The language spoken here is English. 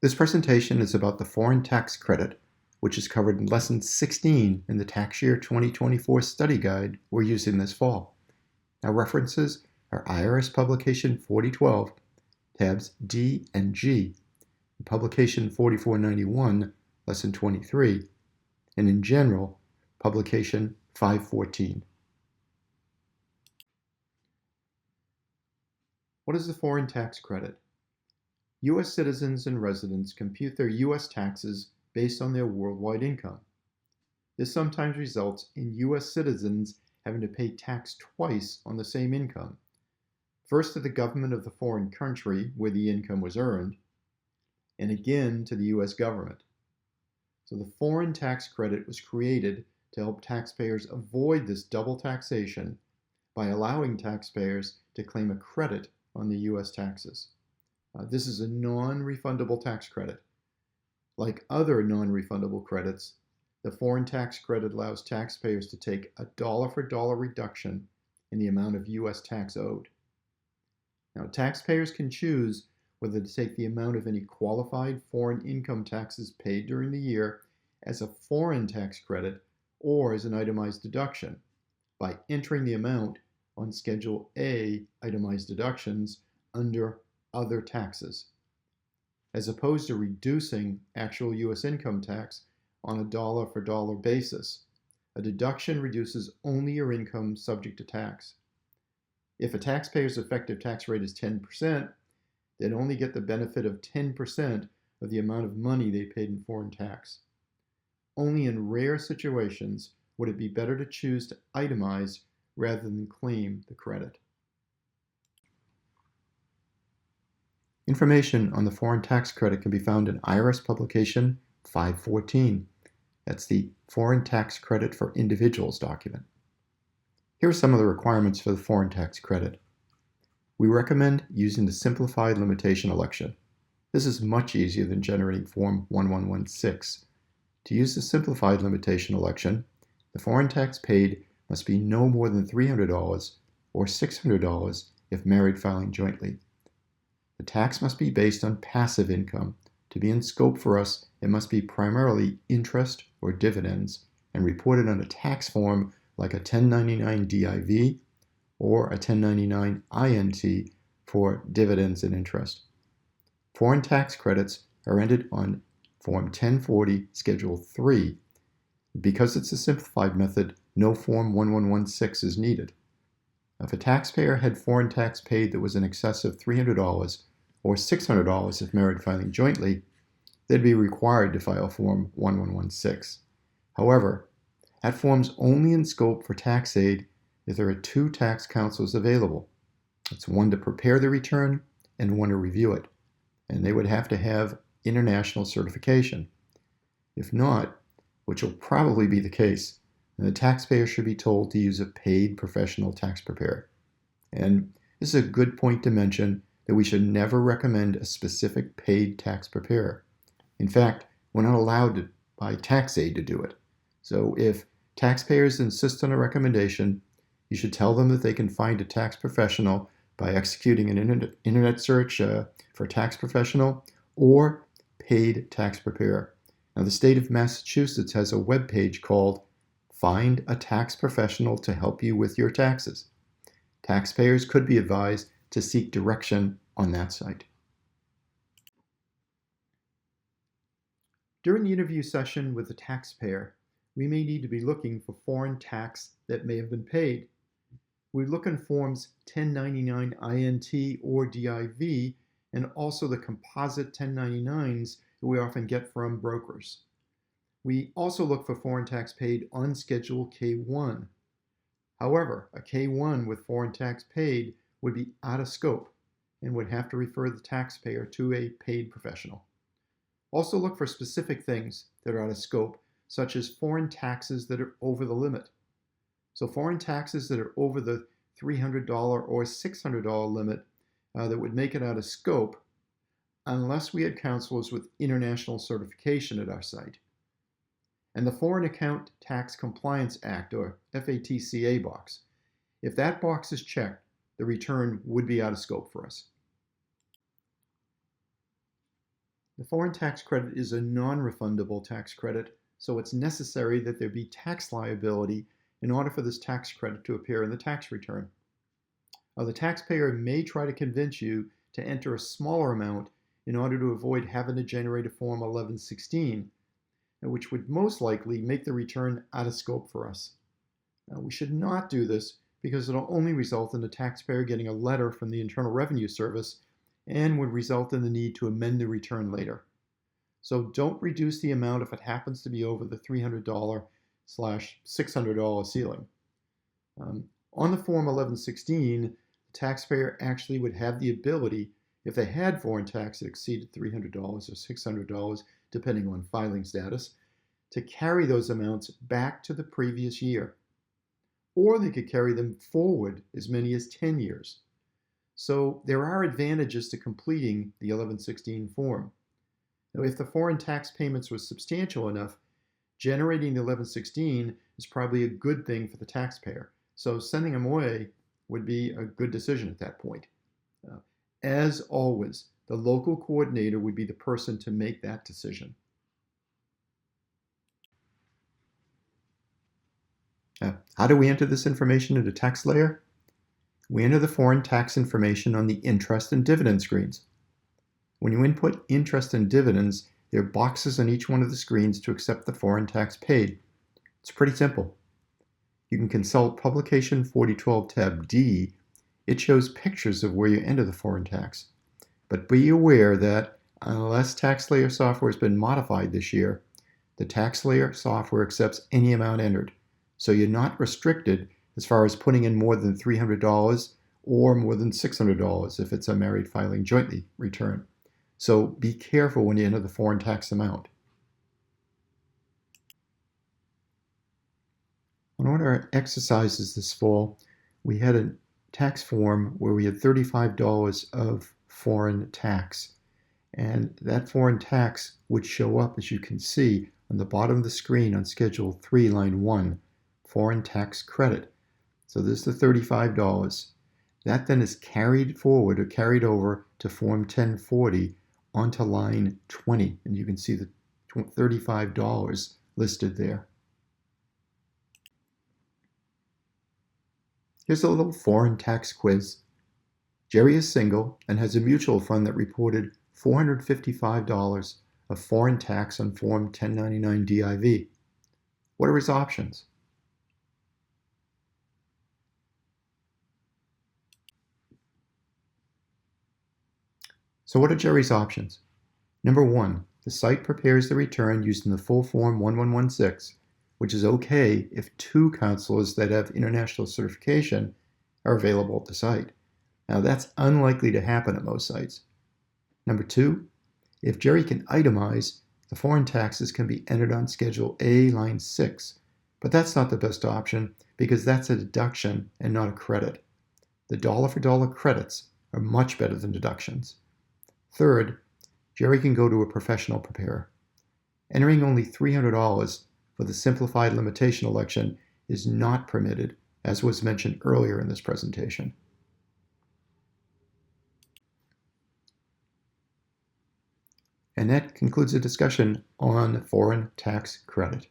This presentation is about the foreign tax credit, which is covered in Lesson 16 in the Tax Year 2024 Study Guide we're using this fall. Our references are IRS Publication 4012, tabs D and G, and Publication 4491, Lesson 23, and in general, Publication 514. What is the foreign tax credit? U.S. citizens and residents compute their U.S. taxes based on their worldwide income. This sometimes results in U.S. citizens having to pay tax twice on the same income, first to the government of the foreign country where the income was earned, and again to the U.S. government. So the foreign tax credit was created to help taxpayers avoid this double taxation by allowing taxpayers to claim a credit on the U.S. taxes. This is a non-refundable tax credit. Like other non-refundable credits, the foreign tax credit allows taxpayers to take a dollar-for-dollar reduction in the amount of U.S. tax owed. Now, taxpayers can choose whether to take the amount of any qualified foreign income taxes paid during the year as a foreign tax credit or as an itemized deduction by entering the amount on Schedule A itemized deductions under other taxes, as opposed to reducing actual U.S. income tax on a dollar-for-dollar basis. A deduction reduces only your income subject to tax. If a taxpayer's effective tax rate is 10%, they'd only get the benefit of 10% of the amount of money they paid in foreign tax. Only in rare situations would it be better to choose to itemize rather than claim the credit. Information on the foreign tax credit can be found in IRS Publication 514. That's the Foreign Tax Credit for Individuals document. Here are some of the requirements for the foreign tax credit. We recommend using the simplified limitation election. This is much easier than generating Form 1116. To use the simplified limitation election, the foreign tax paid must be no more than $300 or $600 if married filing jointly. The tax must be based on passive income. To be in scope for us, it must be primarily interest or dividends and reported on a tax form like a 1099 DIV or a 1099 INT for dividends and interest. Foreign tax credits are entered on Form 1040 Schedule 3. Because it's a simplified method, no Form 1116 is needed. If a taxpayer had foreign tax paid that was in excess of $300 or $600 if married filing jointly, they'd be required to file Form 1116. However, that form's only in scope for Tax-Aide if there are two tax counsels available. It's one to prepare the return and one to review it, and they would have to have international certification. If not, which will probably be the case, then the taxpayer should be told to use a paid professional tax preparer. And this is a good point to mention that we should never recommend a specific paid tax preparer. In fact, we're not allowed by Tax-Aide to do it. So if taxpayers insist on a recommendation, you should tell them that they can find a tax professional by executing an internet search for tax professional or paid tax preparer. Now, the state of Massachusetts has a web page called Find a Tax Professional to Help You with Your Taxes. Taxpayers could be advised to seek direction on that site. During the interview session with the taxpayer, we may need to be looking for foreign tax that may have been paid. We look in Forms 1099 INT or DIV and also the composite 1099s that we often get from brokers. We also look for foreign tax paid on Schedule K1. However, a K1 with foreign tax paid would be out of scope and would have to refer the taxpayer to a paid professional. Also look for specific things that are out of scope, such as foreign taxes that are over the limit. So foreign taxes that are over the $300 or $600 limit that would make it out of scope unless we had counselors with international certification at our site. And the Foreign Account Tax Compliance Act, or FATCA box. If that box is checked, the return would be out of scope for us. The foreign tax credit is a non-refundable tax credit, so it's necessary that there be tax liability in order for this tax credit to appear in the tax return. The taxpayer may try to convince you to enter a smaller amount in order to avoid having to generate a Form 1116, which would most likely make the return out of scope for us. We should not do this because it'll only result in the taxpayer getting a letter from the Internal Revenue Service and would result in the need to amend the return later. So don't reduce the amount if it happens to be over the $300/$600 ceiling. On the Form 1116, the taxpayer actually would have the ability, if they had foreign tax that exceeded $300 or $600, depending on filing status, to carry those amounts back to the previous year. Or they could carry them forward as many as 10 years. So there are advantages to completing the 1116 form. Now, if the foreign tax payments were substantial enough, generating the 1116 is probably a good thing for the taxpayer. So sending them away would be a good decision at that point. As always, the local coordinator would be the person to make that decision. How do we enter this information into TaxSlayer? We enter the foreign tax information on the interest and dividend screens. When you input interest and dividends, there are boxes on each one of the screens to accept the foreign tax paid. It's pretty simple. You can consult Publication 4012 tab D. It shows pictures of where you enter the foreign tax. But be aware that unless TaxSlayer software has been modified this year, the TaxSlayer software accepts any amount entered. So you're not restricted as far as putting in more than $300 or more than $600 if it's a married filing jointly return. So be careful when you enter the foreign tax amount. On one of our exercises this fall, we had a tax form where we had $35 of foreign tax. And that foreign tax would show up, as you can see, on the bottom of the screen on Schedule 3, Line 1, Foreign Tax Credit. So this is the $35. That then is carried forward or carried over to Form 1040 onto line 20. And you can see the $35 listed there. Here's a little foreign tax quiz. Jerry is single and has a mutual fund that reported $455 of foreign tax on Form 1099 DIV. What are his options? So what are Jerry's options? Number 1, the site prepares the return using the full Form 1116, which is okay if 2 counselors that have international certification are available at the site. Now that's unlikely to happen at most sites. Number 2, if Jerry can itemize, the foreign taxes can be entered on Schedule A, line 6, but that's not the best option because that's a deduction and not a credit. The dollar-for-dollar credits are much better than deductions. Third, Jerry can go to a professional preparer. Entering only $300 for the simplified limitation election is not permitted, as was mentioned earlier in this presentation. And that concludes the discussion on foreign tax credit.